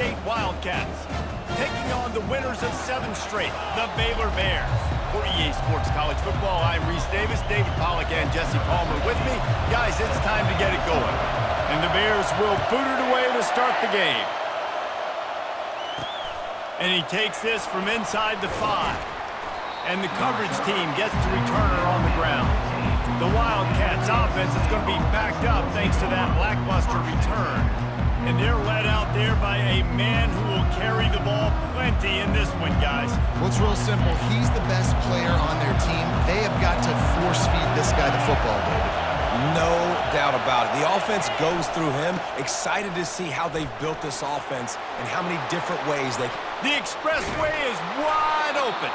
State Wildcats, taking on the winners of 7 straight, the Baylor Bears. For EA Sports College Football, I'm Reese Davis, David Pollack, and Jesse Palmer with me. Guys, it's time to get it going. And the Bears will boot it away to start the game. And he takes this from inside the 5. And the coverage team gets the returner on the ground. The Wildcats offense is going to be backed up thanks to that lackluster return. And they're led out there by a man who will carry the ball plenty in this one, guys. Well, it's real simple. He's the best player on their team. They have got to force-feed this guy the football, David. No doubt about it. The offense goes through him. Excited to see how they've built this offense and how many different ways they... The expressway is wide open.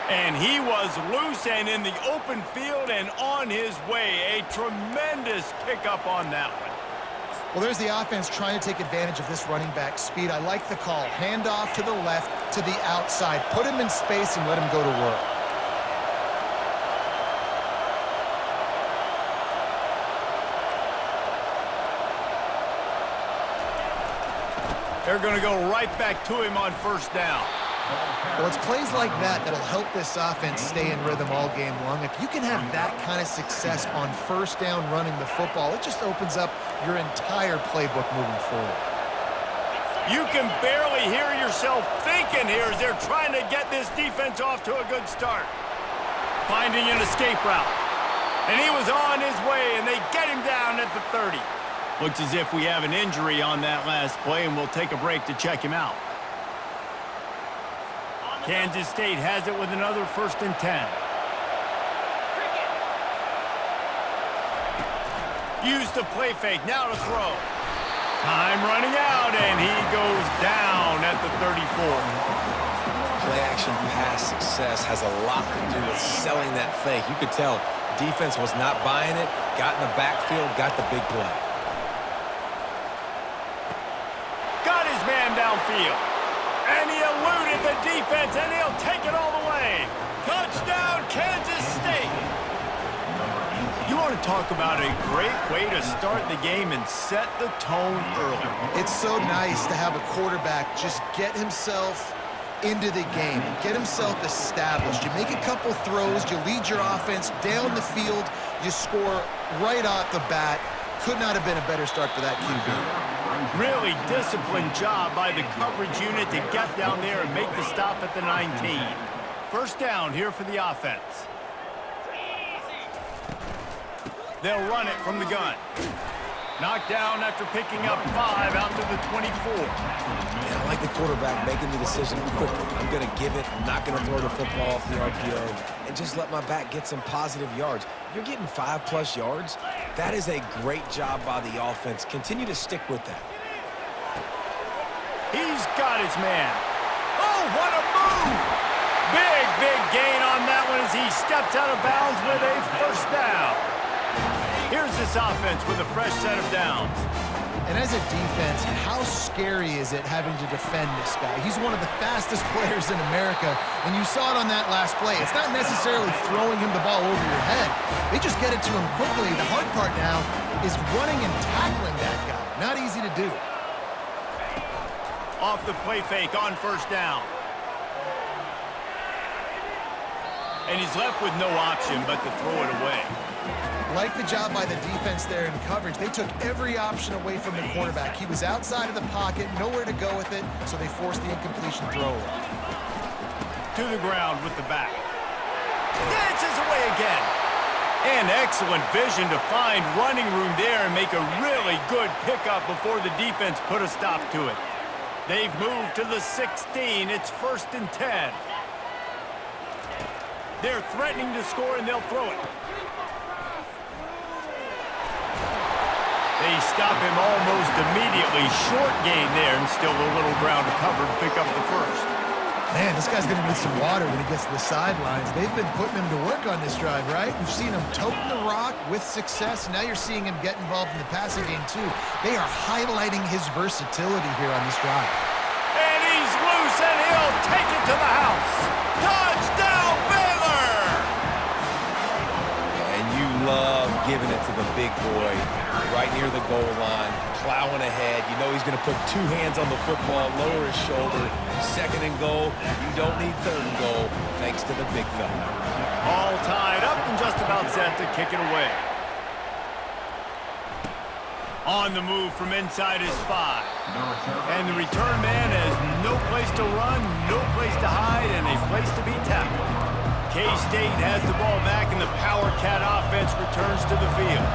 And he was loose and in the open field and on his way. A tremendous pickup on that one. Well, there's the offense trying to take advantage of this running back speed. I like the call. Hand off to the left, to the outside. Put him in space and let him go to work. They're going to go right back to him on first down. Well, it's plays like that that'll help this offense stay in rhythm all game long. If you can have that kind of success on first down running the football, it just opens up your entire playbook moving forward. You can barely hear yourself thinking here as they're trying to get this defense off to a good start. Finding an escape route. And he was on his way, and they get him down at the 30. Looks as if we have an injury on that last play, and we'll take a break to check him out. Kansas State has it with another 1st and 10. Use the play fake, now to throw. Time running out, and he goes down at the 34. Play action pass success has a lot to do with selling that fake. You could tell defense was not buying it, got in the backfield, got the big play. Got his man downfield. And he eluded the defense, and he'll take it all the way. Touchdown, Kansas State. You want to talk about a great way to start the game and set the tone early. It's so nice to have a quarterback just get himself into the game, get himself established. You make a couple throws, you lead your offense down the field, you score right off the bat. Could not have been a better start for that QB. Really disciplined job by the coverage unit to get down there and make the stop at the 19. First down here for the offense. They'll run it from the gun. Knocked down after picking up 5 out to the 24. Yeah, I like the quarterback making the decision quickly. I'm going to give it. I'm not going to throw the football off the RPO and just let my back get some positive yards. You're getting 5+ yards. That is a great job by the offense. Continue to stick with that. He's got his man. Oh, what a move! Big gain on that one as he steps out of bounds with a first down. Here's this offense with a fresh set of downs. And as a defense, how scary is it having to defend this guy? He's one of the fastest players in America, and you saw it on that last play. It's not necessarily throwing him the ball over your head. They just get it to him quickly. The hard part now is running and tackling that guy. Not easy to do. Off the play fake on first down. And he's left with no option but to throw it away. Like the job by the defense there in coverage. They took every option away from the quarterback. He was outside of the pocket, nowhere to go with it, so they forced the incompletion throw. To the ground with the back. Dances away again. And excellent vision to find running room there and make a really good pickup before the defense put a stop to it. They've moved to the 16. It's 1st and 10. They're threatening to score, and they'll throw it. They stop him almost immediately. Short gain there, and still a little ground to cover to pick up the first. Man, this guy's going to need some water when he gets to the sidelines. They've been putting him to work on this drive, right? We've seen him toting the rock with success. Now you're seeing him get involved in the passing game, too. They are highlighting his versatility here on this drive. And he's loose, and he'll take it to the house. Touchdown, Baylor! And you love giving it to the big boy right near the goal line, plowing ahead. You know he's going to put two hands on the football, lower his shoulder. Second and goal, you don't need third and goal, thanks to the big fella. All tied up and just about set to kick it away. On the move from inside his 5. And the return man has no place to run, no place to hide, and a place to be tackled. K-State has the ball back, and the Power Cat offense returns to the field.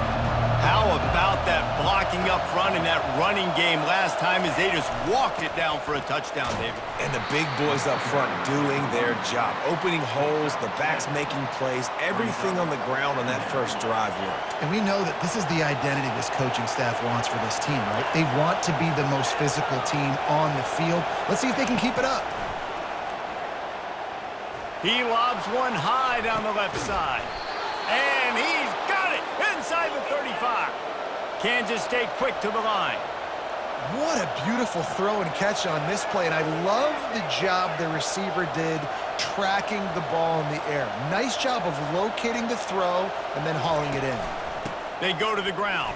How about that blocking up front and that running game last time as they just walked it down for a touchdown, David? And the big boys up front doing their job. Opening holes, the backs making plays, everything on the ground on that first drive worked. And we know that this is the identity this coaching staff wants for this team, right? They want to be the most physical team on the field. Let's see if they can keep it up. He lobs one high down the left side. And he's got it inside the 35. Kansas State quick to the line. What a beautiful throw and catch on this play, and I love the job the receiver did tracking the ball in the air. Nice job of locating the throw and then hauling it in. They go to the ground.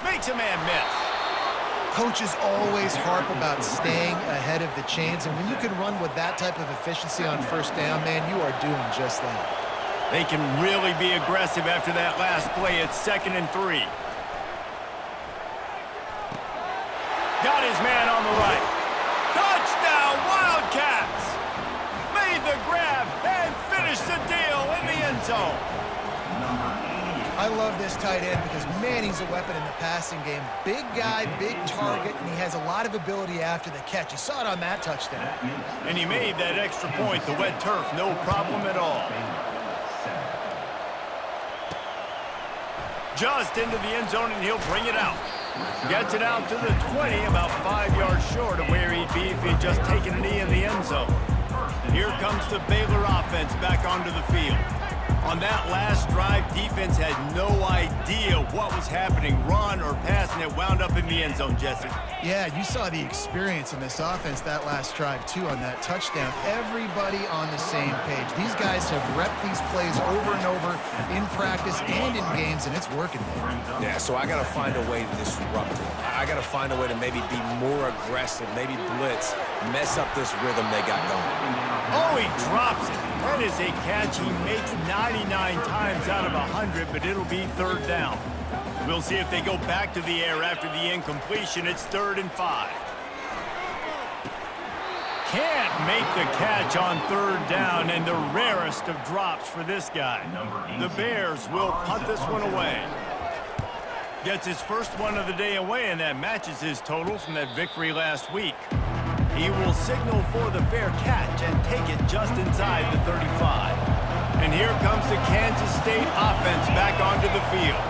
Makes a man miss. Coaches always harp about staying ahead of the chains, and when you can run with that type of efficiency on first down, man, you are doing just that. They can really be aggressive after that last play. It's 2nd and 3. Got his man on the right. Touchdown, Wildcats! Made the grab and finished the deal in the end zone. I love this tight end because, man, he's a weapon in the passing game. Big guy, big target, and he has a lot of ability after the catch. You saw it on that touchdown. And he made that extra point, the wet turf, no problem at all. Just into the end zone, and he'll bring it out. Gets it out to the 20, about 5 yards short of where he'd be if he'd just taken a knee in the end zone. Here comes the Baylor offense back onto the field. On that last drive, defense had no idea what was happening, run or pass, and it wound up in the end zone, Jesse. Yeah, you saw the experience in this offense that last drive, too, on that touchdown. Everybody on the same page. These guys have repped these plays over and over in practice and in games, and it's working there. Yeah, so I got to find a way to disrupt it. I got to find a way to maybe be more aggressive, maybe blitz, mess up this rhythm they got going. Oh, he drops it. That is a catch he makes 99 times out of 100, but it'll be 3rd down. We'll see if they go back to the air after the incompletion. It's 3rd and 5. Can't make the catch on 3rd down, and the rarest of drops for this guy. The Bears will punt this one away. Gets his first one of the day away, and that matches his total from that victory last week. He will signal for the fair catch and take it just inside the 35. And here comes the Kansas State offense back onto the field.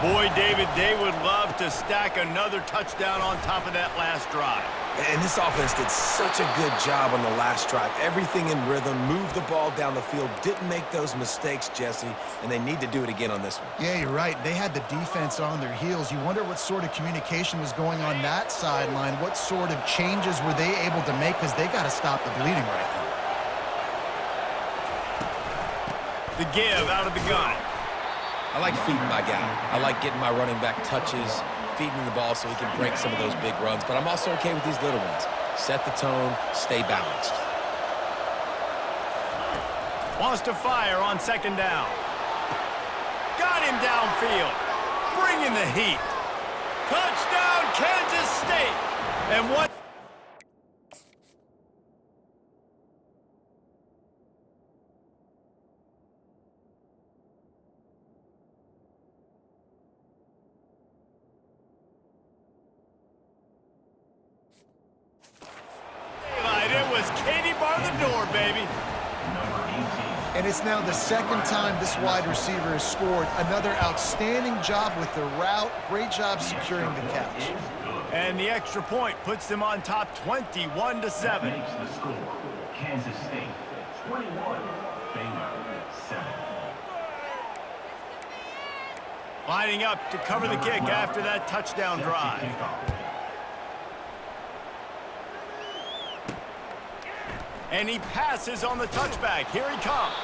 Boy, David, they would love to stack another touchdown on top of that last drive. And this offense did such a good job on the last drive. Everything in rhythm, moved the ball down the field, didn't make those mistakes, Jesse, and they need to do it again on this one. Yeah, you're right. They had the defense on their heels. You wonder what sort of communication was going on that sideline. What sort of changes were they able to make, because they got to stop the bleeding right now. The give out of the gun. I like feeding my guy. I like getting my running back touches, feeding him the ball so he can break some of those big runs. But I'm also okay with these little ones. Set the tone, stay balanced. Wants to fire on 2nd down. Got him downfield. Bringing the heat. Touchdown, Kansas State. And what? And it's now the 2nd time this wide receiver has scored. Another outstanding job with the route. Great job securing the catch. And the extra point puts them on top 21-7. Makes the score. Kansas State 21, Baylor 7. Lining up to cover the kick after that touchdown drive. And he passes on the touchback. Here he comes.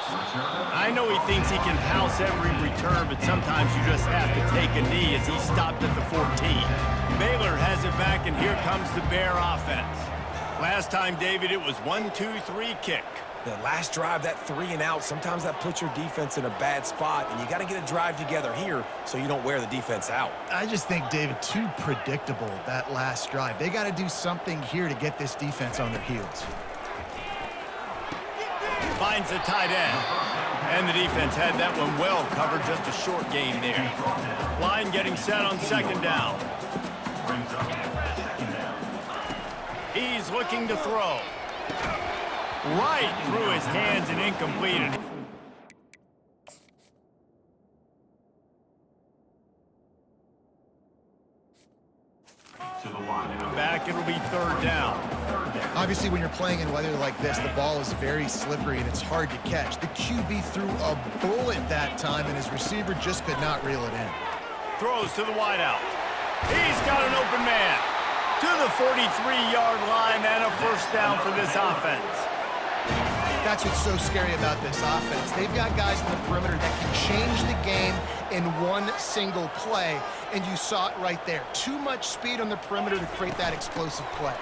I know he thinks he can house every return, but sometimes you just have to take a knee as he stopped at the 14. Baylor has it back, and here comes the Bear offense. Last time, David, it was 1-2-3 kick. The last drive, that 3 and out, sometimes that puts your defense in a bad spot, and you got to get a drive together here so you don't wear the defense out. I just think, David, too predictable, that last drive. They got to do something here to get this defense on their heels. Finds the tight end. And the defense had that one well covered, just a short gain there. Line getting set on second down. He's looking to throw. Right through his hands and incomplete. Back, it'll be third down. Obviously, when you're playing in weather like this, the ball is very slippery and it's hard to catch. The QB threw a bullet that time, and his receiver just could not reel it in. Throws to the wideout. He's got an open man. To the 43-yard line and a first down for this offense. That's what's so scary about this offense. They've got guys in the perimeter that can change the game in one single play, and you saw it right there. Too much speed on the perimeter to create that explosive play.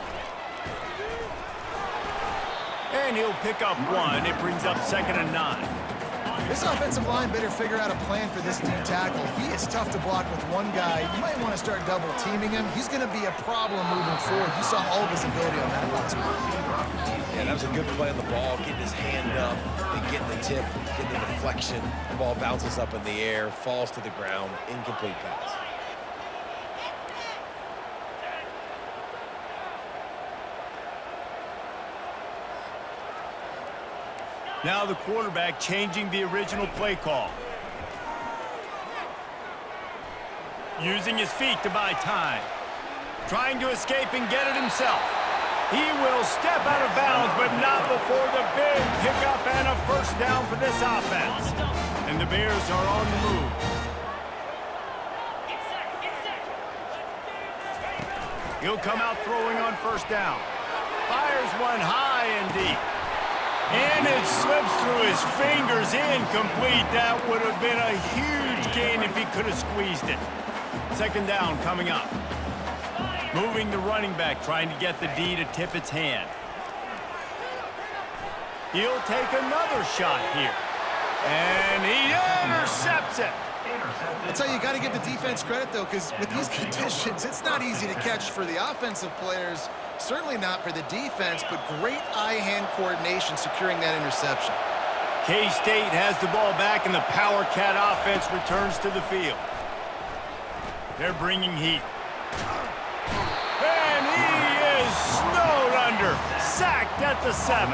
And he'll pick up one. It brings up 2nd and 9. This offensive line better figure out a plan for this D tackle. He is tough to block with one guy. You might want to start double teaming him. He's going to be a problem moving forward. You saw all of his ability on that last one. Yeah, that was a good play on the ball, getting his hand up, then getting the tip, getting the deflection. The ball bounces up in the air, falls to the ground, incomplete pass. Now the quarterback changing the original play call. Using his feet to buy time. Trying to escape and get it himself. He will step out of bounds, but not before the big pickup and a first down for this offense. And the Bears are on the move. He'll come out throwing on first down. Fires one high and deep. And it slips through his fingers, incomplete. That would have been a huge gain if he could have squeezed it. 2nd down coming up. Moving the running back, trying to get the D to tip its hand. He'll take another shot here. And he intercepts it. I tell you, you got to give the defense credit, though, because with these conditions, it's not easy to catch for the offensive players. Certainly not for the defense, but great eye-hand coordination securing that interception. K-State has the ball back, and the Power Cat offense returns to the field. They're bringing heat. And he is snowed under. Sacked at the 7.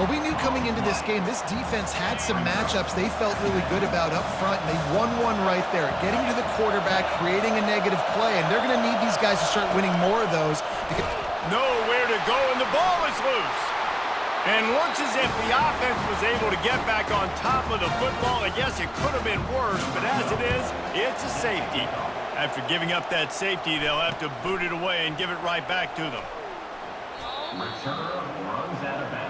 Well, we knew coming into this game, this defense had some matchups they felt really good about up front, and they won one right there, getting to the quarterback, creating a negative play, and they're going to need these guys to start winning more of those. Nowhere to go, and the ball is loose. And looks as if the offense was able to get back on top of the football. I guess it could have been worse, but as it is, it's a safety. After giving up that safety, they'll have to boot it away and give it right back to them. Return runs out of bounds.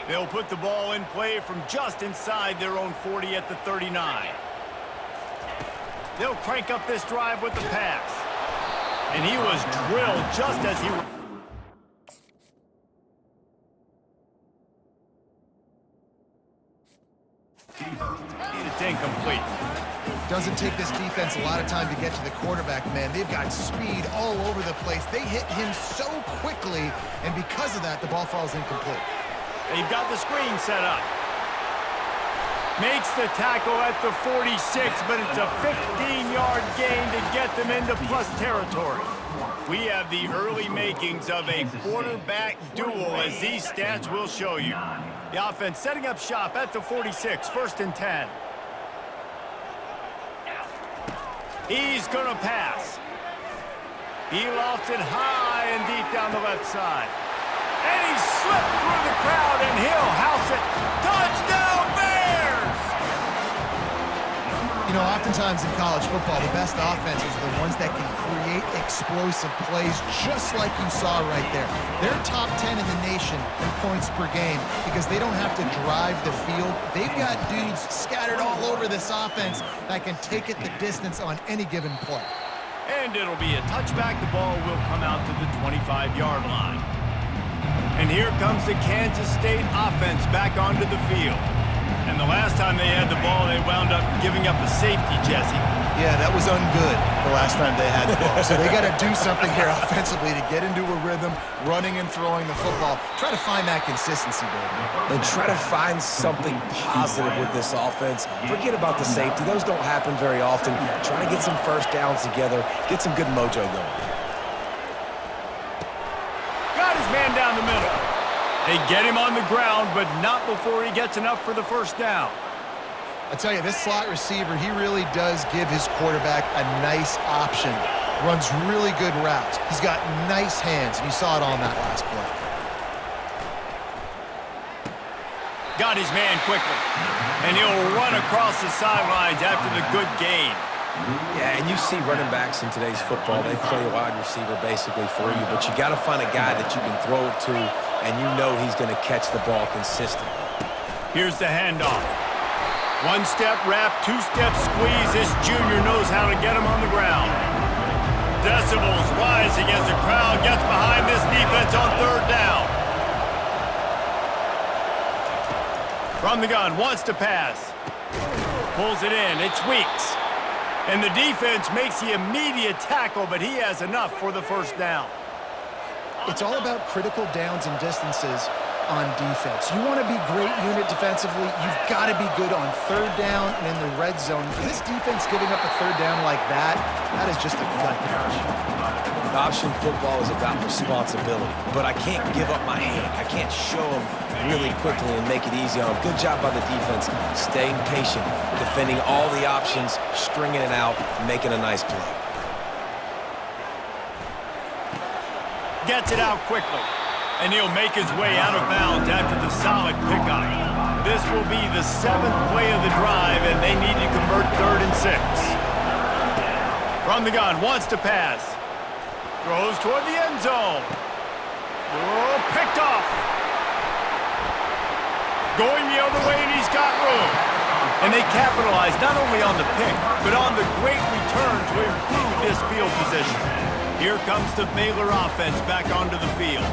They'll put the ball in play from just inside their own 40 at the 39. They'll crank up this drive with the pass. And he was drilled just as he... It's incomplete. Doesn't take this defense a lot of time to get to the quarterback, man. They've got speed all over the place. They hit him so quickly, and because of that, the ball falls incomplete. They've got the screen set up. Makes the tackle at the 46, but it's a 15-yard gain to get them into plus territory. We have the early makings of a quarterback duel, as these stats will show you. The offense setting up shop at the 46, 1st and 10. He's going to pass. He lofts it high and deep down the left side. And he slipped through the crowd, and he'll house it. Touchdown, Bears! You You know, oftentimes in college football, the best offenses are the ones that can create explosive plays, just like you saw right there. They're top 10 in the nation in points per game because they don't have to drive the field. They've got dudes scattered all over this offense that can take it the distance on any given play. And it'll be a touchback. The ball will come out to the 25-yard line. And here comes the Kansas State offense back onto the field. And the last time they had the ball, they wound up giving up a safety, Jesse. Yeah, that was ungood the last time they had the ball. So they got to do something here offensively to get into a rhythm, running and throwing the football. Try to find that consistency, baby. And try to find something positive with this offense. Forget about the safety. Those don't happen very often. Try to get some first downs together, get some good mojo going. Got his man down the middle. They get him on the ground, but not before he gets enough for the first down. I tell you, this slot receiver, he really does give his quarterback a nice option. Runs really good routes. He's got nice hands, and you saw it on that last play. Got his man quickly, and he'll run across the sidelines after the good gain. Yeah, and you see running backs in today's football, they play wide receiver basically for you, but you got to find a guy that you can throw it to, and you know he's going to catch the ball consistently. Here's the handoff. One-step wrap, two-step squeeze. This junior knows how to get him on the ground. Decibels rising as the crowd gets behind this defense on third down. From the gun, wants to pass. Pulls it in, it's Weeks. And the defense makes the immediate tackle, but he has enough for the first down. It's all about critical downs and distances on defense. You want to be great unit defensively, you've got to be good on third down and in the red zone. For this defense giving up a third down like that, that is just a gut punch. Option football is about responsibility, but I can't give up my hand. I can't show them really quickly and make it easy on them. Good job by the defense, staying patient, defending all the options, stringing it out, making a nice play. Gets it out quickly, and he'll make his way out of bounds after the solid pickup. This will be the 7th play of the drive, and they need to convert 3rd and 6. From the gun, wants to pass. Throws toward the end zone. Oh, picked off. Going the other way, and he's got room. And they capitalize not only on the pick, but on the great return to improve this field position. Here comes the Baylor offense back onto the field.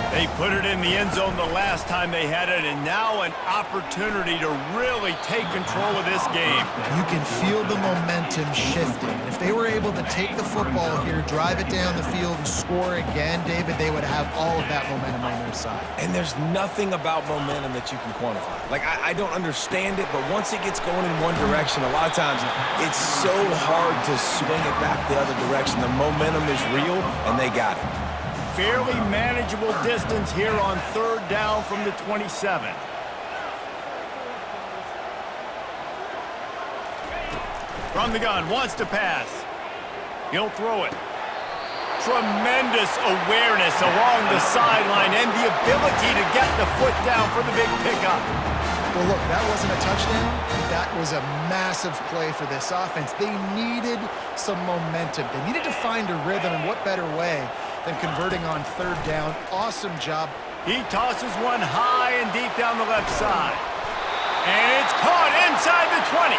They put it in the end zone the last time they had it, and now an opportunity to really take control of this game. You can feel the momentum shifting. If they were able to take the football here, drive it down the field, and score again, David, they would have all of that momentum on their side. And there's nothing about momentum that you can quantify. Like, I don't understand it, but once it gets going in one direction, a lot of times it's so hard to swing it back the other direction. The momentum is real, and they got it. Fairly manageable distance here on 3rd down from the 27. From the gun, wants to pass. He'll throw it. Tremendous awareness along the sideline and the ability to get the foot down for the big pickup. Well, look, that wasn't a touchdown. That was a massive play for this offense. They needed some momentum. They needed to find a rhythm, and what better way than converting on 3rd down. Awesome job. He tosses one high and deep down the left side. And it's caught inside the 20.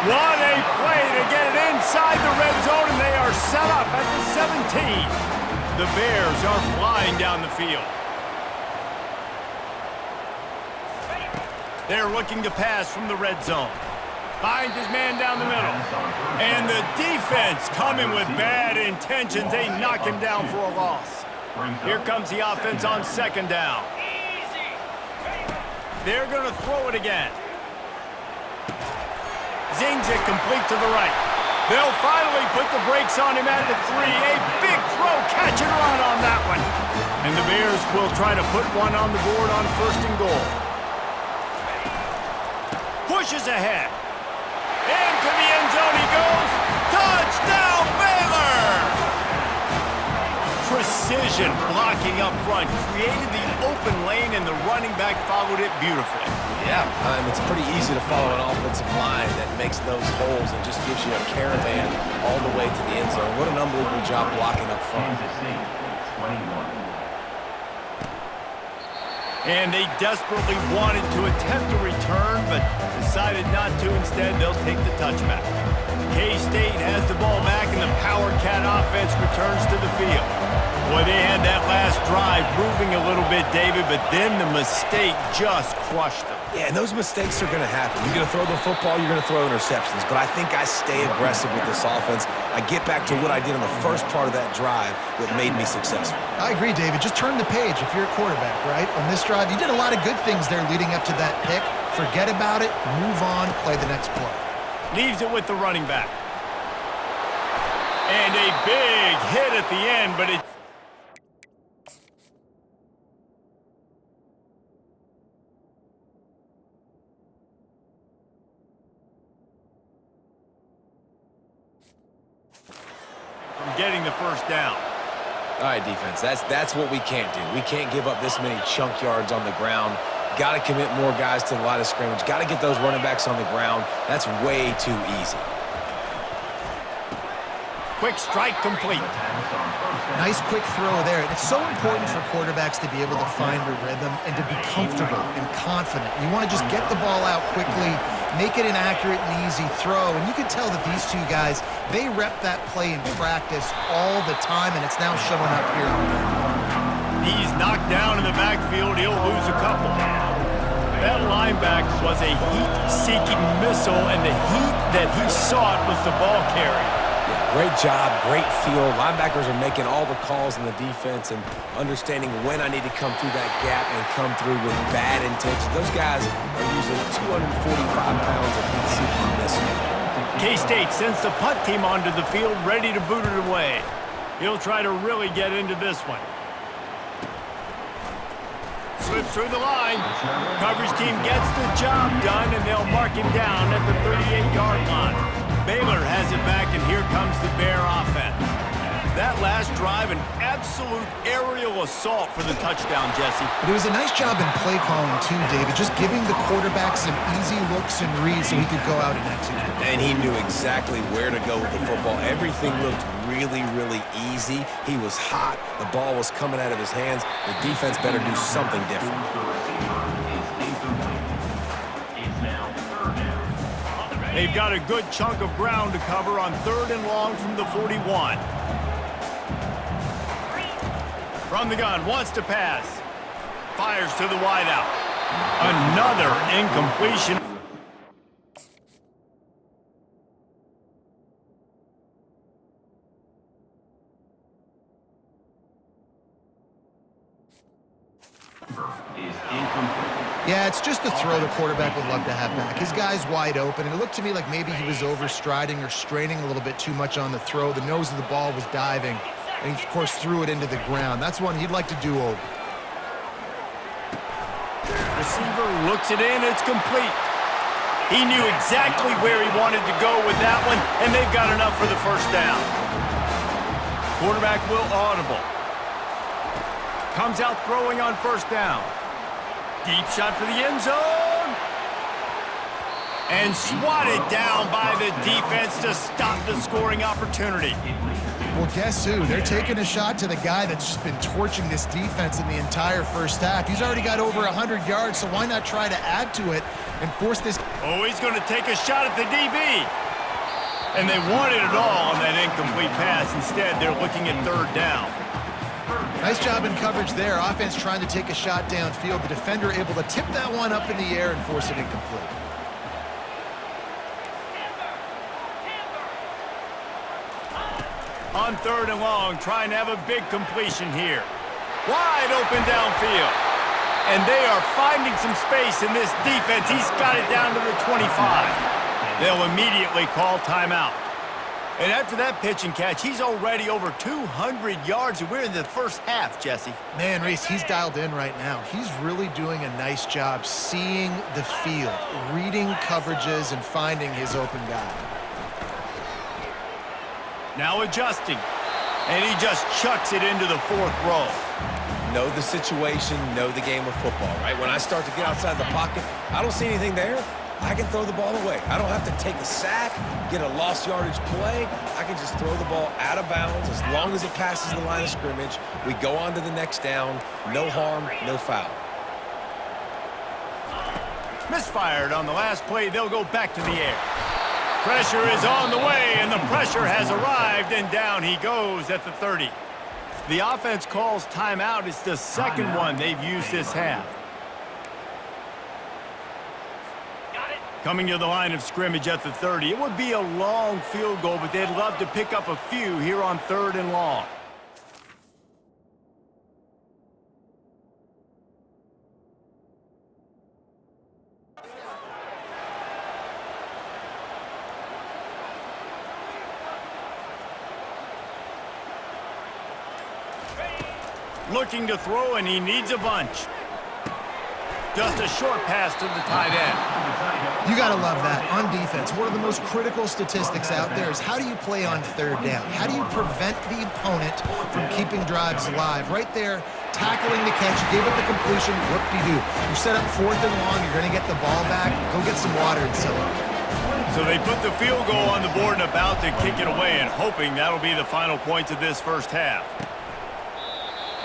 What a play to get it inside the red zone, and they are set up at the 17. The Bears are flying down the field. They're looking to pass from the red zone. Finds his man down the middle. And the defense coming with bad intentions. They knock him down for a loss. Here comes the offense on 2nd down. They're going to throw it again. Zings it complete to the right. They'll finally put the brakes on him at the 3. A big throw, catch and run on that one. And the Bears will try to put one on the board on 1st and goal. Pushes ahead. Into the end zone he goes. Touchdown, Baylor! precision blocking up front, created the open lane, and the running back followed it beautifully. Yeah, it's pretty easy to follow an offensive line that makes those holes and just gives you a caravan all the way to the end zone. What an unbelievable job blocking up front. Kansas State, 21. And they desperately wanted to attempt a return, but decided not to. Instead, they'll take the touchback. K-State has the ball back, and the Power Cat offense returns to the field. Boy, they had that last drive moving a little bit, David, but then the mistake just crushed them. Yeah, and those mistakes are going to happen. You're going to throw the football, you're going to throw interceptions. But I think I stay aggressive with this offense. I get back to what I did on the first part of that drive that made me successful. I agree, David. Just turn the page if you're a quarterback, right? On this drive, you did a lot of good things there leading up to that pick. Forget about it, move on, play the next play. Leaves it with the running back. And a big hit at the end, but it... from getting the first down. All right, defense, that's what we can't do. We can't give up this many chunk yards on the ground. Got to commit more guys to the line of scrimmage. Got to get those running backs on the ground. That's way too easy. Quick strike complete. Nice quick throw there. It's so important for quarterbacks to be able to find a rhythm and to be comfortable and confident. You want to just get the ball out quickly, make it an accurate and easy throw. And you can tell that these two guys, they rep that play in practice all the time, and it's now showing up here on them. He's knocked down in the backfield. He'll lose a couple. That linebacker was a heat-seeking missile, and the heat that he sought was the ball carrier. Great job, great feel. Linebackers are making all the calls in the defense and understanding when I need to come through that gap and come through with bad intentions. Those guys are usually 245 pounds of heat-seeking missile. K-State sends the punt team onto the field, ready to boot it away. He'll try to really get into this one. Slips through the line. Coverage team gets the job done, and they'll mark him down at the 38-yard line. Baylor has it back, and here comes the Bear offense. That last drive, an absolute aerial assault for the touchdown, Jesse. But it was a nice job in play calling, too, David, just giving the quarterback some easy looks and reads so he could go out and execute. And he knew exactly where to go with the football. Everything looked really, really easy. He was hot. The ball was coming out of his hands. The defense better do something different. They've got a good chunk of ground to cover on 3rd and long from the 41. From the gun, wants to pass. Fires to the wideout. Another incompletion. Yeah, it's just the throw the quarterback would love to have back. His guy's wide open, and it looked to me like maybe he was overstriding or straining a little bit too much on the throw. The nose of the ball was diving, and he, of course, threw it into the ground. That's one he'd like to do over. Receiver looks it in, it's complete. He knew exactly where he wanted to go with that one, and they've got enough for the first down. Quarterback will audible. Comes out throwing on 1st down. Deep shot for the end zone. And swatted down by the defense to stop the scoring opportunity. Well, guess who? They're taking a shot to the guy that's just been torching this defense in the entire first half. He's already got over 100 yards, so why not try to add to it and force this? Oh, he's going to take a shot at the DB. And they wanted it all on that incomplete pass. Instead, they're looking at 3rd down. Nice job in coverage there. Offense trying to take a shot downfield. The defender able to tip that one up in the air and force it incomplete. On 3rd and long, trying to have a big completion here. Wide open downfield. And they are finding some space in this defense. He's got it down to the 25. They'll immediately call timeout. And after that pitch and catch, he's already over 200 yards, and we're in the first half, Jesse. Man, Reese, he's dialed in right now. He's really doing a nice job seeing the field, reading coverages, and finding his open guy. Now adjusting. And he just chucks it into the fourth row. Know the situation, know the game of football, right? When I start to get outside the pocket, I don't see anything there, I can throw the ball away. I don't have to take a sack, get a lost yardage play. I can just throw the ball out of bounds as long as it passes the line of scrimmage. We go on to the next down. No harm, no foul. Misfired on the last play. They'll go back to the air. Pressure is on the way, and the pressure has arrived, and down he goes at the 30. The offense calls timeout. It's the second one they've used this half. Coming to the line of scrimmage at the 30. It would be a long field goal, but they'd love to pick up a few here on 3rd and long. Looking to throw, and he needs a bunch. Just a short pass to the tight end. You got to love that. On defense, one of the most critical statistics out there is how do you play on 3rd down? How do you prevent the opponent from keeping drives alive? Right there, tackling the catch, gave up the completion, whoop-de-doo. You set up 4th and long, you're going to get the ball back, go get some water and celebrate. So they put the field goal on the board and about to kick it away, and hoping that'll be the final points of this first half.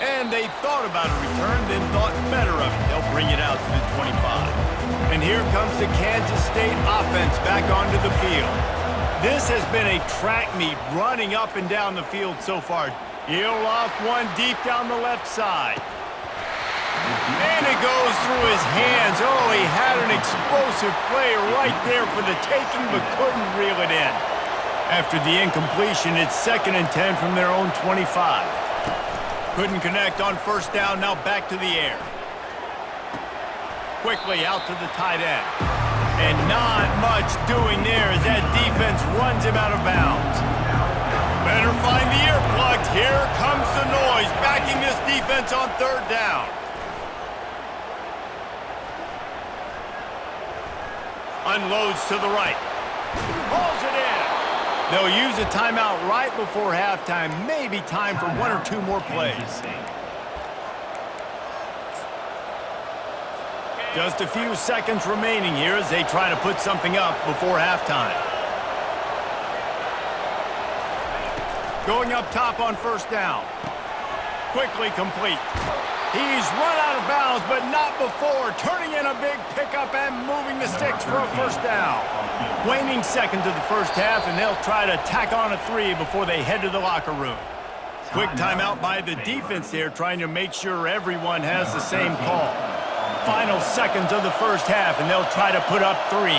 And they thought about a return, then thought better of it. They'll bring it out to the 25. And here comes the Kansas State offense back onto the field. This has been a track meet running up and down the field so far. He'll off one deep down the left side. And it goes through his hands. Oh, he had an explosive play right there for the taking, but couldn't reel it in. After the incompletion, it's 2nd and 10 from their own 25. Couldn't connect on 1st down, now back to the air. Quickly out to the tight end. And not much doing there as that defense runs him out of bounds. Better find the earplugs. Here comes the noise, backing this defense on 3rd down. Unloads to the right. Hauls it in. They'll use a timeout right before halftime. Maybe time for 1 or 2 more plays. Just a few seconds remaining here as they try to put something up before halftime. Going up top on 1st down. Quickly complete. He's run out of bounds, but not before. Turning in a big pickup and moving the sticks for a 1st down. Waning seconds of the first half, and they'll try to tack on a 3 before they head to the locker room. Quick timeout by the defense there, trying to make sure everyone has the same call. Final seconds of the first half, and they'll try to put up 3.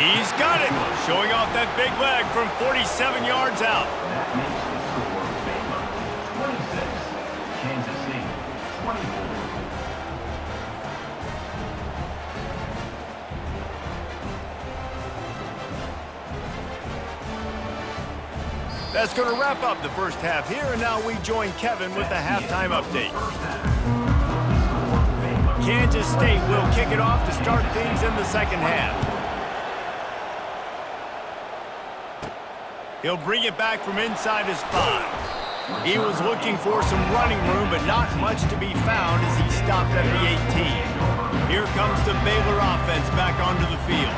He's got it, showing off that big leg from 47 yards out. That makes the score Baylor 26, Kansas State 24. That's going to wrap up the first half here, and now we join Kevin with the halftime update. Kansas State will kick it off to start things in the second half. He'll bring it back from inside his 5. He was looking for some running room, but not much to be found as he stopped at the 18. Here comes the Baylor offense back onto the field.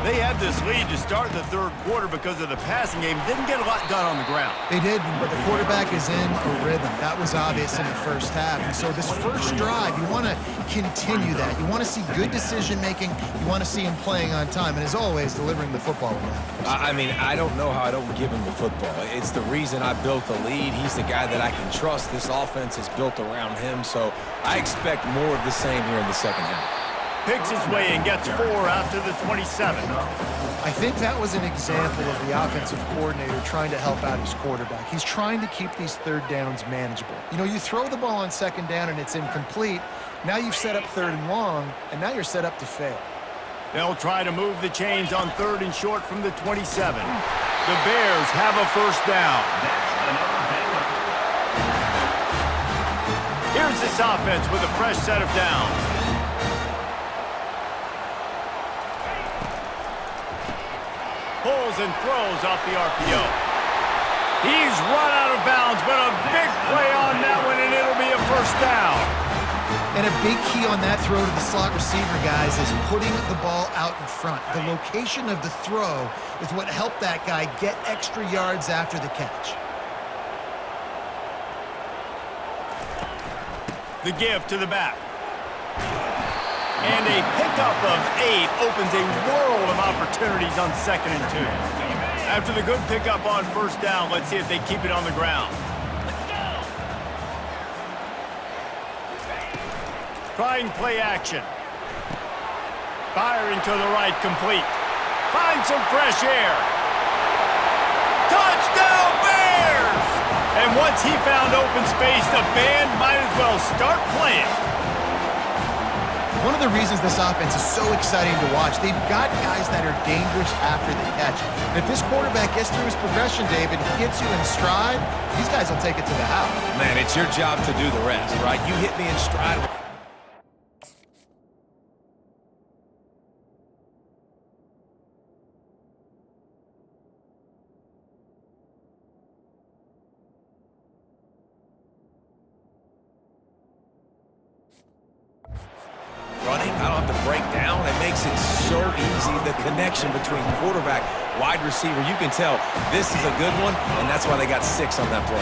They had this lead to start the 3rd quarter because of the passing game. Didn't get a lot done on the ground. They did, but the quarterback is in a rhythm. That was obvious in the first half. And so this first drive, you want to continue that. You want to see good decision-making. You want to see him playing on time. And as always, delivering the football. I mean, I don't know how I don't give him the football. It's the reason I built the lead. He's the guy that I can trust. This offense is built around him. So I expect more of the same here in the second half. Picks his way and gets 4 out to the 27. I think that was an example of the offensive coordinator trying to help out his quarterback. He's trying to keep these 3rd downs manageable. You know, you throw the ball on 2nd down and it's incomplete. Now you've set up 3rd and long, and now you're set up to fail. They'll try to move the chains on 3rd and short from the 27. The Bears have a 1st down. Here's this offense with a fresh set of downs. Pulls and throws off the RPO. He's run out of bounds, but a big play on that one, and it'll be a first down. And a big key on that throw to the slot receiver, guys, is putting the ball out in front. The location of the throw is what helped that guy get extra yards after the catch. The give to the back. And a pickup of 8 opens a world of opportunities on 2nd and 2. After the good pickup on first down, let's see if they keep it on the ground. Trying play action. Firing to the right, complete. Find some fresh air. Touchdown, Bears! And once he found open space, the band might as well start playing. One of the reasons this offense is so exciting to watch, they've got guys that are dangerous after the catch. And if this quarterback gets through his progression, David, hits you in stride, these guys will take it to the house. Man, it's your job to do the rest, right? You hit me in stride. Running, I don't have to break down. It makes it so easy. The connection between quarterback, wide receiver, you can tell this is a good one, and that's why they got 6 on that play.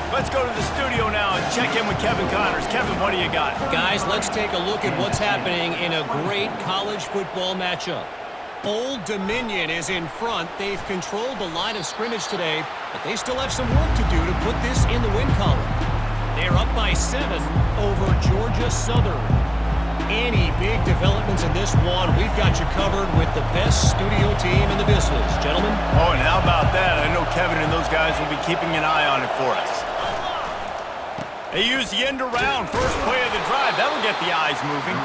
Let's go to the studio now and check in with Kevin Connors. Kevin, what do you got? Guys, let's take a look at what's happening in a great college football matchup. Old Dominion is in front. They've controlled the line of scrimmage today, but they still have some work to do to put this in the win column. They're up by 7 over Georgia Southern. Any big developments in this one, we've got you covered with the best studio team in the business. Gentlemen? Oh, and how about that? I know Kevin and those guys will be keeping an eye on it for us. They use the end around, first play of the drive. That'll get the eyes moving.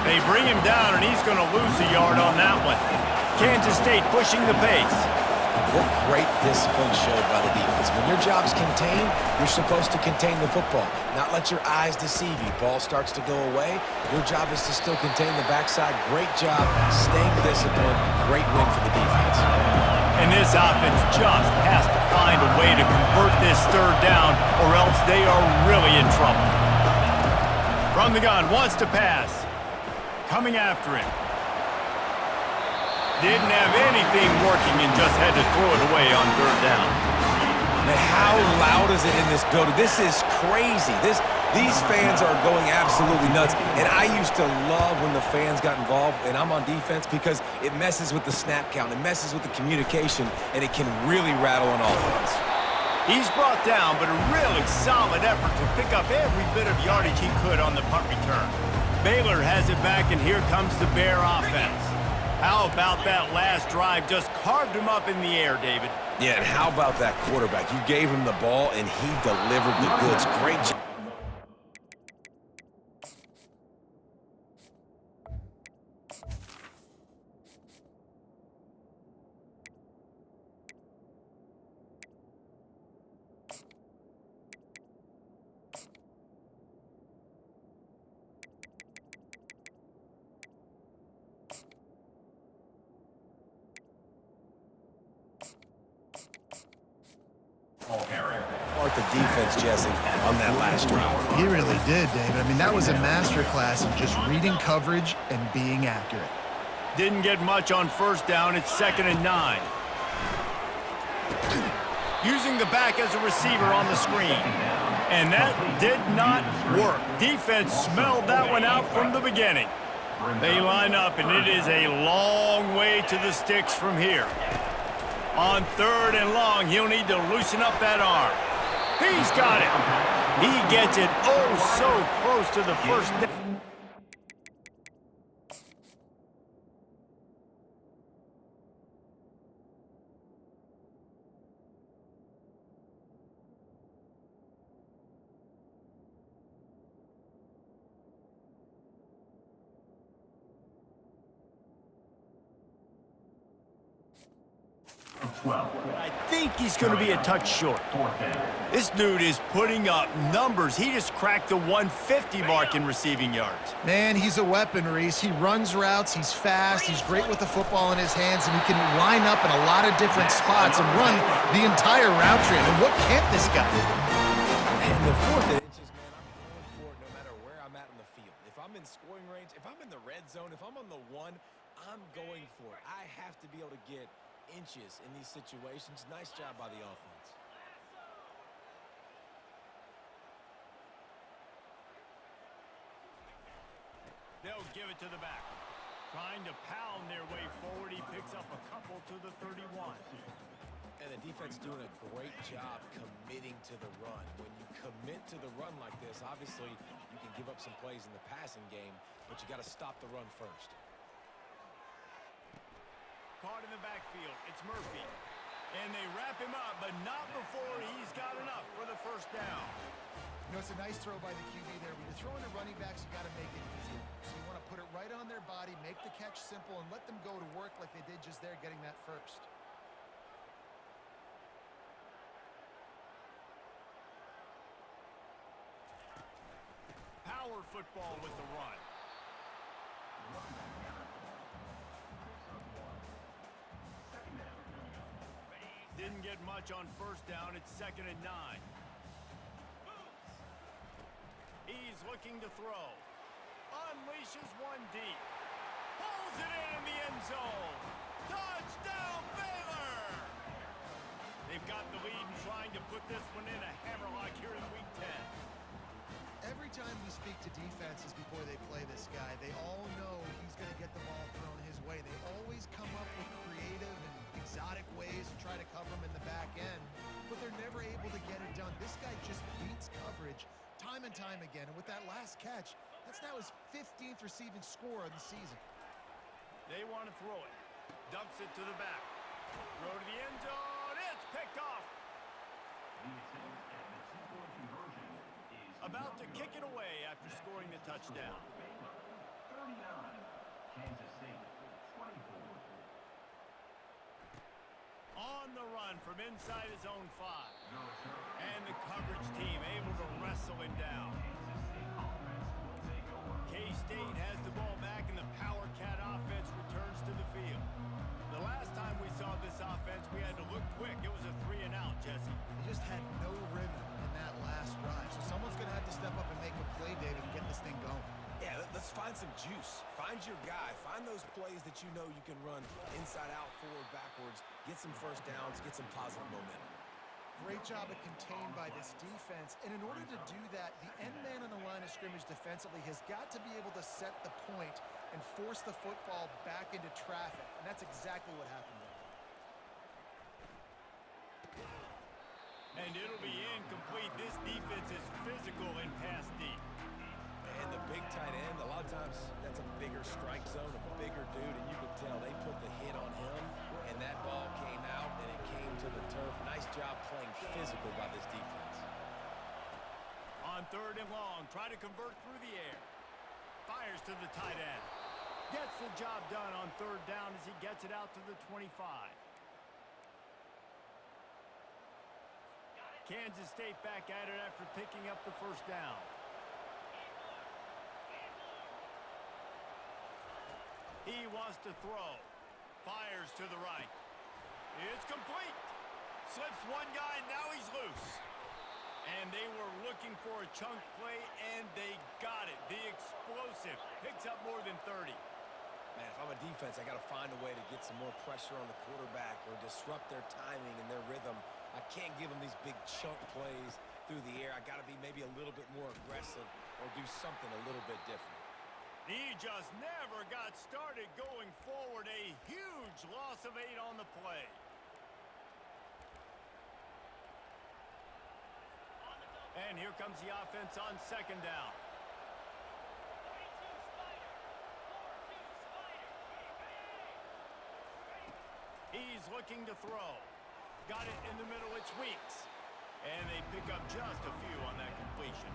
They bring him down, and he's going to lose a yard on that one. Kansas State pushing the pace. What great discipline showed by the defense. When your job's contained, you're supposed to contain the football, not let your eyes deceive you. Ball starts to go away. Your job is to still contain the backside. Great job staying disciplined. Great win for the defense. And this offense just has to find a way to convert this 3rd down, or else they are really in trouble. From the gun, wants to pass. Coming after him. Didn't have anything working and just had to throw it away on 3rd down. Man, how loud is it in this building? This is crazy. These fans are going absolutely nuts. And I used to love when the fans got involved, and I'm on defense, because it messes with the snap count. It messes with the communication, and it can really rattle an offense. He's brought down, but a really solid effort to pick up every bit of yardage he could on the punt return. Baylor has it back, and here comes the Bear offense. How about that last drive? Just carved him up in the air, David. Yeah, and how about that quarterback? You gave him the ball, and he delivered the goods. Great job. The defense, Jesse, on that last drive. He really did, David. I mean, that was a masterclass in just reading coverage and being accurate. Didn't get much on first down. It's 2nd and 9. Using the back as a receiver on the screen. And that did not work. Defense smelled that one out from the beginning. They line up, and it is a long way to the sticks from here. On 3rd and long, he'll need to loosen up that arm. He's got it. He gets it oh so close to the first down. 12. I think he's going to be a touch short. Fourth down. This dude is putting up numbers. He just cracked the 150 mark in receiving yards. Man, he's a weapon, Reese. He runs routes, he's fast, he's great with the football in his hands, and he can line up in a lot of different spots and run the entire route tree. And what can't this guy? And the fourth and inches, man, I'm going for it no matter where I'm at in the field. If I'm in scoring range, if I'm in the red zone, if I'm on the one, I'm going for it. I have to be able to get inches in these situations. Nice job by the offense. They'll give it to the back. Trying to pound their way forward. He picks up a couple to the 31. And the defense doing a great job committing to the run. When you commit to the run like this, obviously you can give up some plays in the passing game, but you got to stop the run first. Caught in the backfield. It's Murphy. And they wrap him up, but not before he's got enough for the first down. You know, it's a nice throw by the QB there. When you're throwing the running backs, you got to make it easy. So you want to put it right on their body, make the catch simple, and let them go to work like they did just there, getting that first. Power football with the run. Didn't get much on first down. It's 2nd and 9. He's looking to throw. Unleashes one deep. Pulls it in the end zone. Touchdown, Baylor! They've got the lead and trying to put this one in a hammerlock here in Week 10. Every time we speak to defenses before they play this guy, they all know he's going to get the ball thrown his way. They always come up with creative and exotic ways to try to cover him in the back end, but they're never able to get it done. This guy just beats coverage time and time again, and with that last catch, that's now his 15th receiving score of the season. They want to throw it. Dumps it to the back. Throw to the end zone. It's picked off. About to kick it away after scoring the touchdown. 39. Kansas State, 24. On the run from inside his own 5. And the coverage team able to wrestle him down. K-State has the ball back and the Power Cat offense returns to the field. The last time we saw this offense, we had to look quick. It was a 3-and-out, Jesse. He just had no rhythm in that last drive, so someone's going to have to step up and make a play, David, and get this thing going. Yeah, let's find some juice. Find your guy. Find those plays that you know you can run inside out, forward, backwards, get some first downs, get some positive momentum. Great job of contained by this defense, and in order to do that, the end man on the line of scrimmage defensively has got to be able to set the point and force the football back into traffic, and that's exactly what happened there. And it'll be incomplete. This defense is physical and pass deep. And the big tight end, a lot of times that's a bigger strike zone, a bigger dude, and you can tell they put the hit on him, and that ball came out, and it came to the turf. Nice job playing physical by this defense. On 3rd and long, try to convert through the air. Fires to the tight end. Gets the job done on 3rd down as he gets it out to the 25. Kansas State back at it after picking up the first down. He wants to throw. Fires to the right. It's complete. Slips one guy, now he's loose. And they were looking for a chunk play, and they got it. The explosive picks up more than 30. Man, if I'm a defense, I got to find a way to get some more pressure on the quarterback or disrupt their timing and their rhythm. I can't give them these big chunk plays through the air. I got to be maybe a little bit more aggressive or do something a little bit different. He just never got started going forward. A huge loss of 8 on the play. And here comes the offense on 2nd down. He's looking to throw. Got it in the middle, it's Weeks. And they pick up just a few on that completion.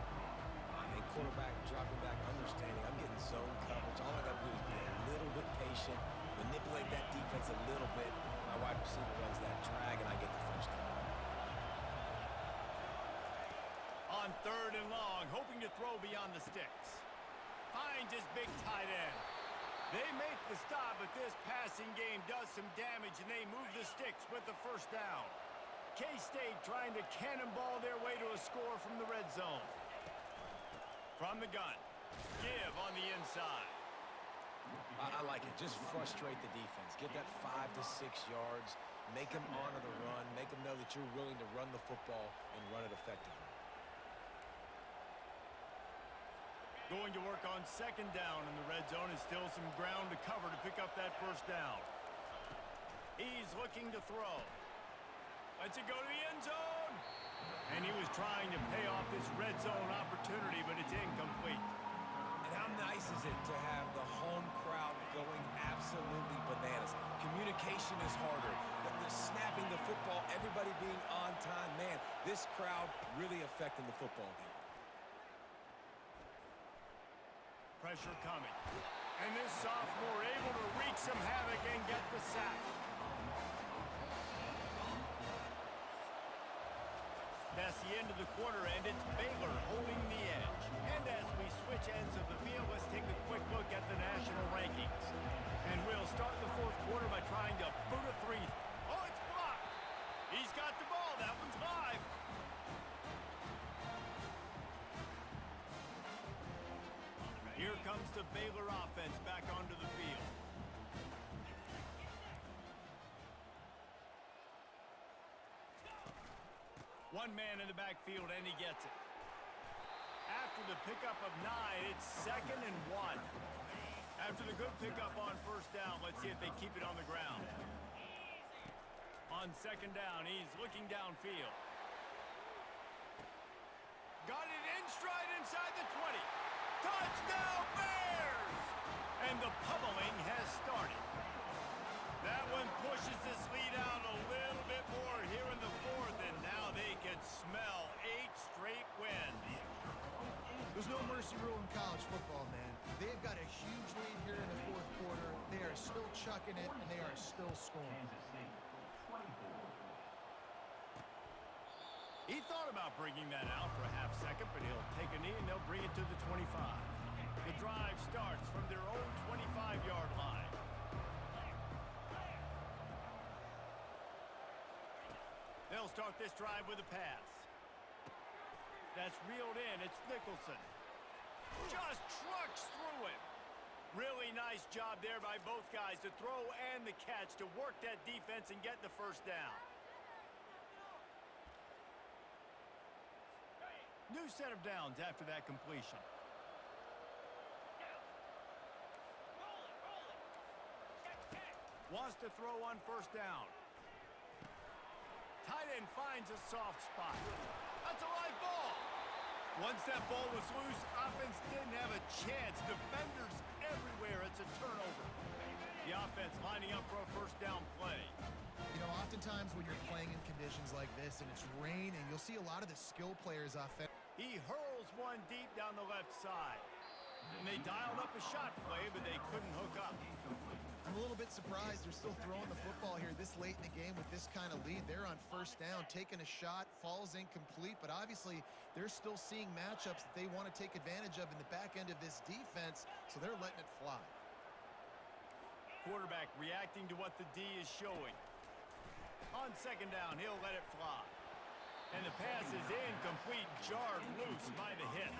And quarterback dropping back, understanding I'm getting zone coverage. All I got to do is be a little bit patient, manipulate that defense a little bit, My wide receiver runs that drag, and I get the first down. On 3rd and long, hoping to throw beyond the sticks. Finds his big tight end. They make the stop, but this passing game does some damage, and they move the sticks with the first down. K-State trying to cannonball their way to a score from the red zone. From the gun. Give on the inside. I like it. Just frustrate the defense. Get that 5 to 6 yards. Make them honor the run. Make them know that you're willing to run the football and run it effectively. Going to work on 2nd down in the red zone, and still some ground to cover to pick up that first down. He's looking to throw. Lets it go to the end zone. And he was trying to pay off this red zone opportunity, but it's incomplete. And how nice is it to have the home crowd going absolutely bananas? Communication is harder. The snapping the football, everybody being on time. Man, this crowd really affecting the football game. Pressure coming. And this sophomore able to wreak some havoc and get the sack. That's the end of the quarter, and it's Baylor holding the edge. And as we switch ends of the field, let's take a quick look at the national rankings. And we'll start the 4th quarter by trying to boot a 3. Oh, it's blocked. He's got the ball. That one's live. Here comes the Baylor offense back onto the field. One man in the backfield, and he gets it. After the pickup of 9, it's 2nd and 1. After the good pickup on 1st down, let's see if they keep it on the ground. On 2nd down, he's looking downfield. Got it in stride inside the 20. Touchdown Bears! And the pummeling has started. That one pushes this lead out a little bit more here in the 4th, and now they can smell 8 straight wins. There's no mercy rule in college football, man. They've got a huge lead here in the 4th quarter. They are still chucking it, and they are still scoring. Kansas State, 24. He thought about bringing that out for a half second, but he'll take a knee and they'll bring it to the 25. The drive starts from their own 25-yard line. They'll start this drive with a pass. That's reeled in. It's Nicholson. Just trucks through it. Really nice job there by both guys to throw and the catch to work that defense and get the first down. New set of downs after that completion. Wants to throw on 1st down. Tight end finds a soft spot. That's a live ball. Once that ball was loose, offense didn't have a chance. Defenders everywhere. It's a turnover. The offense lining up for a 1st down play. You know, oftentimes when you're playing in conditions like this and it's raining, you'll see a lot of the skill players offense. He hurls one deep down the left side. And they dialed up a shot play, but they couldn't hook up. I'm a little bit surprised they're still throwing the football here this late in the game with this kind of lead. They're on 1st down, taking a shot, falls incomplete, but obviously they're still seeing matchups that they want to take advantage of in the back end of this defense, so they're letting it fly. Quarterback reacting to what the D is showing. On 2nd down, he'll let it fly. And the pass is incomplete, jarred loose by the hit.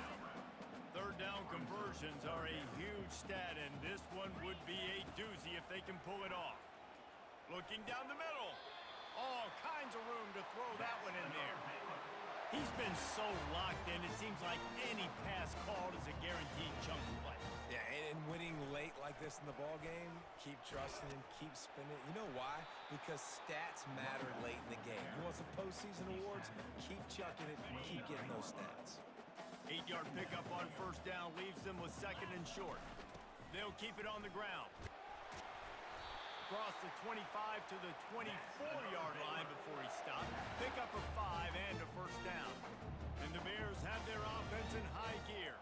3rd down conversions are a huge stat, and this one would be a doozy if they can pull it off. Looking down the middle. All kinds of room to throw that one in there. He's been so locked in, it seems like any pass called is a guaranteed chunk play. Yeah, and winning late like this in the ball game, keep trusting him, keep spinning. You know why? Because stats matter late in the game. You want some postseason awards? Keep chucking it, keep getting those stats. 8-yard pickup on 1st down leaves them with 2nd and short. They'll keep it on the ground. Across the 25 to the 24-yard line before he stopped. Pickup of 5 and a 1st down. And the Bears have their offense in high gear.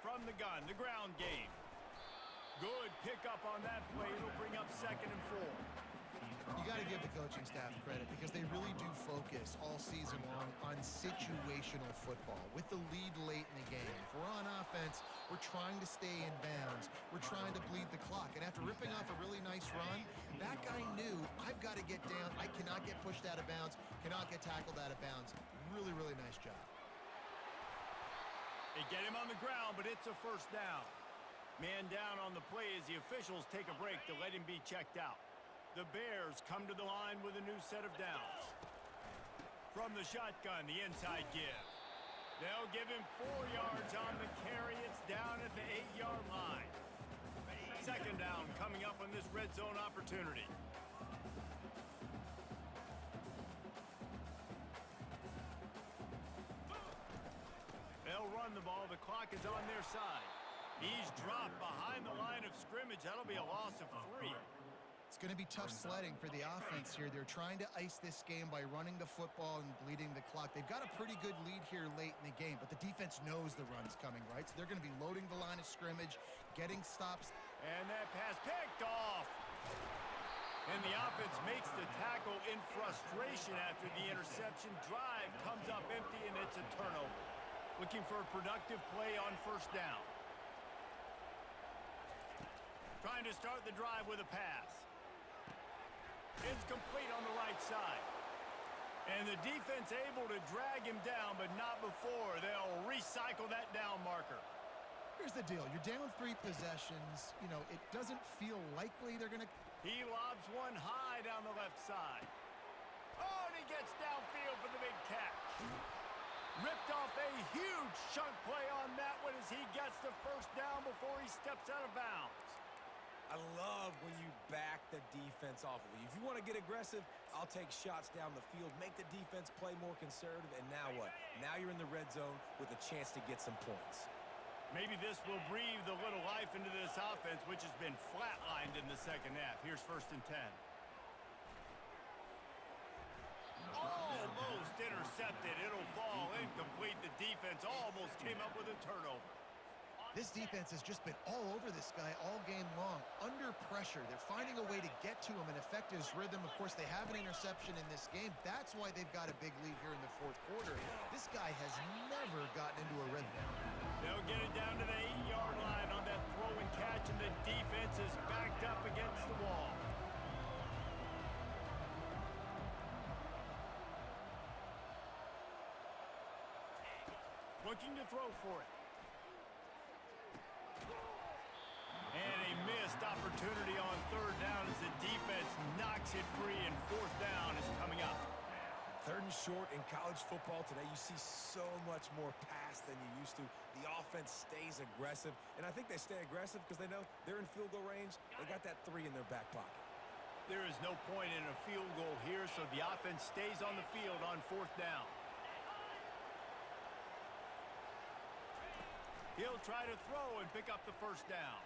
From the gun, the ground game. Good pickup on that play. It'll bring up 2nd and 4. You got to give the coaching staff credit because they really do focus all season long on situational football. With the lead late in the game, if we're on offense, we're trying to stay in bounds. We're trying to bleed the clock. And after ripping off a really nice run, that guy knew, I've got to get down. I cannot get pushed out of bounds, cannot get tackled out of bounds. Really, really nice job. They get him on the ground, but it's a first down. Man down on the play as the officials take a break to let him be checked out. The Bears come to the line with a new set of downs. From the shotgun, the inside give. They'll give him 4 yards on the carry. It's down at the 8-yard line. Second down coming up on this red zone opportunity. They'll run the ball. The clock is on their side. He's dropped behind the line of scrimmage. That'll be a loss of 3. It's going to be tough sledding for the offense here. They're trying to ice this game by running the football and bleeding the clock. They've got a pretty good lead here late in the game, but the defense knows the run's coming, right? So they're going to be loading the line of scrimmage, getting stops. And that pass picked off. And the offense makes the tackle in frustration after the interception. Drive comes up empty, and it's a turnover. Looking for a productive play on first down. Trying to start the drive with a pass. It's complete on the right side. And the defense able to drag him down, but not before. They'll recycle that down marker. Here's the deal. You're down 3 possessions. You know, it doesn't feel likely they're going to... He lobs one high down the left side. Oh, and he gets downfield for the big catch. Ripped off a huge chunk play on that one as he gets the first down before he steps out of bounds. I love when you back the defense off of you. If you want to get aggressive, I'll take shots down the field, make the defense play more conservative, and now what? Now you're in the red zone with a chance to get some points. Maybe this will breathe a little life into this offense, which has been flatlined in the second half. Here's 1st and 10. Almost intercepted. It'll fall incomplete. The defense almost came up with a turnover. This defense has just been all over this guy all game long. Under pressure, they're finding a way to get to him and affect his rhythm. Of course, they have an interception in this game. That's why they've got a big lead here in the 4th quarter. This guy has never gotten into a rhythm. They'll get it down to the 8-yard line on that throw and catch, and the defense is backed up against the wall. Looking to throw for it. And a missed opportunity on 3rd down as the defense knocks it free, and 4th down is coming up. 3rd and short in college football today, you see so much more pass than you used to. The offense stays aggressive, and I think they stay aggressive because they know they're in field goal range. They got that 3 in their back pocket. There is no point in a field goal here, so the offense stays on the field on 4th down. He'll try to throw and pick up the first down.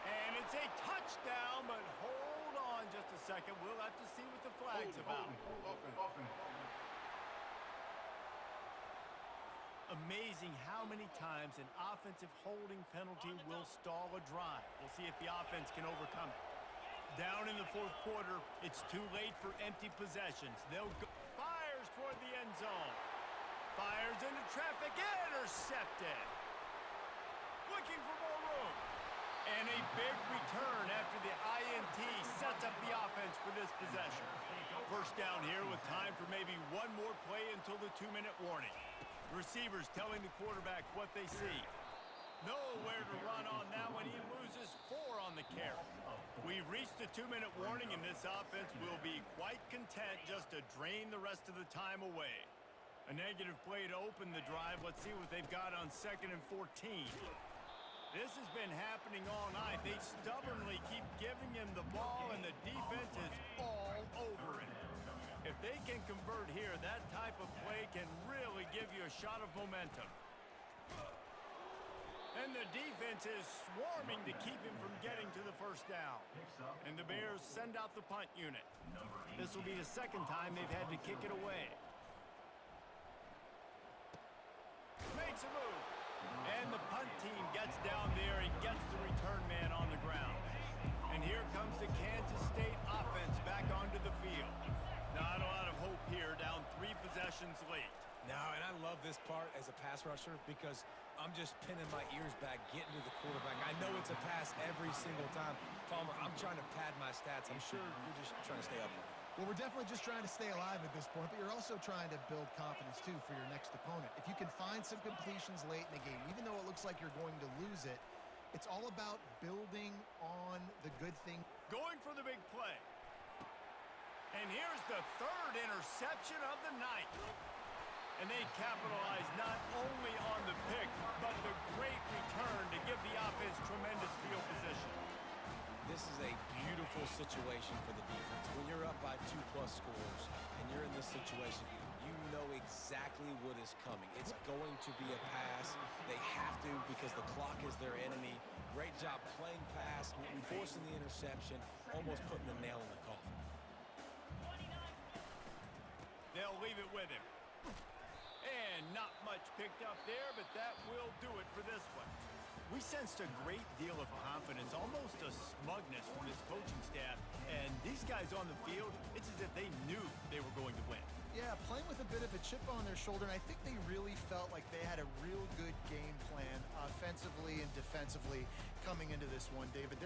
And it's a touchdown, but hold on just a second. We'll have to see what the flag's about. Amazing how many times an offensive holding penalty will stall a drive. We'll see if the offense can overcome it. Down in the 4th quarter, it's too late for empty possessions. They'll go. Fires toward the end zone. Fires into traffic, intercepted. Looking for more room. And a big return after the INT sets up the offense for this possession. First down here with time for maybe one more play until the 2-minute warning. Receivers telling the quarterback what they see. Nowhere to run on that one. He loses 4 on the carry. We've reached the 2-minute warning, and this offense will be quite content just to drain the rest of the time away. A negative play to open the drive. Let's see what they've got on 2nd and 14. This has been happening all night. They stubbornly keep giving him the ball, and the defense is all over it. If they can convert here, that type of play can really give you a shot of momentum. And the defense is swarming to keep him from getting to the first down. And the Bears send out the punt unit. This will be the 2nd time they've had to kick it away. Makes a move. And the punt team gets down there and gets the return man on the ground. And And here comes the Kansas State offense back onto the field. Not a lot of hope here, down 3 possessions late. No, and I love this part as a pass rusher because I'm just pinning my ears back, getting to the quarterback. I know it's a pass every single time. Palmer, I'm trying to pad my stats. I'm sure you're just trying to stay upright. Well, we're definitely just trying to stay alive at this point, but you're also trying to build confidence, too, for your next opponent. If you can find some completions late in the game, even though it looks like you're going to lose it, it's all about building on the good thing. Going for the big play. And here's the 3rd interception of the night. And they capitalize not only on the pick, but the great return to give the offense tremendous field position. This is a beautiful situation for the defense. When you're up by 2+ scores and you're in this situation, you know exactly what is coming. It's going to be a pass. They have to because the clock is their enemy. Great job playing pass, forcing the interception, almost putting the nail in the coffin. They'll leave it with him. And not much picked up there, but that will do it for this one. We sensed a great deal of confidence, almost a smugness from this coaching staff. And these guys on the field, it's as if they knew they were going to win. Yeah, playing with a bit of a chip on their shoulder, and I think they really felt like they had a real good game plan offensively and defensively coming into this one, David.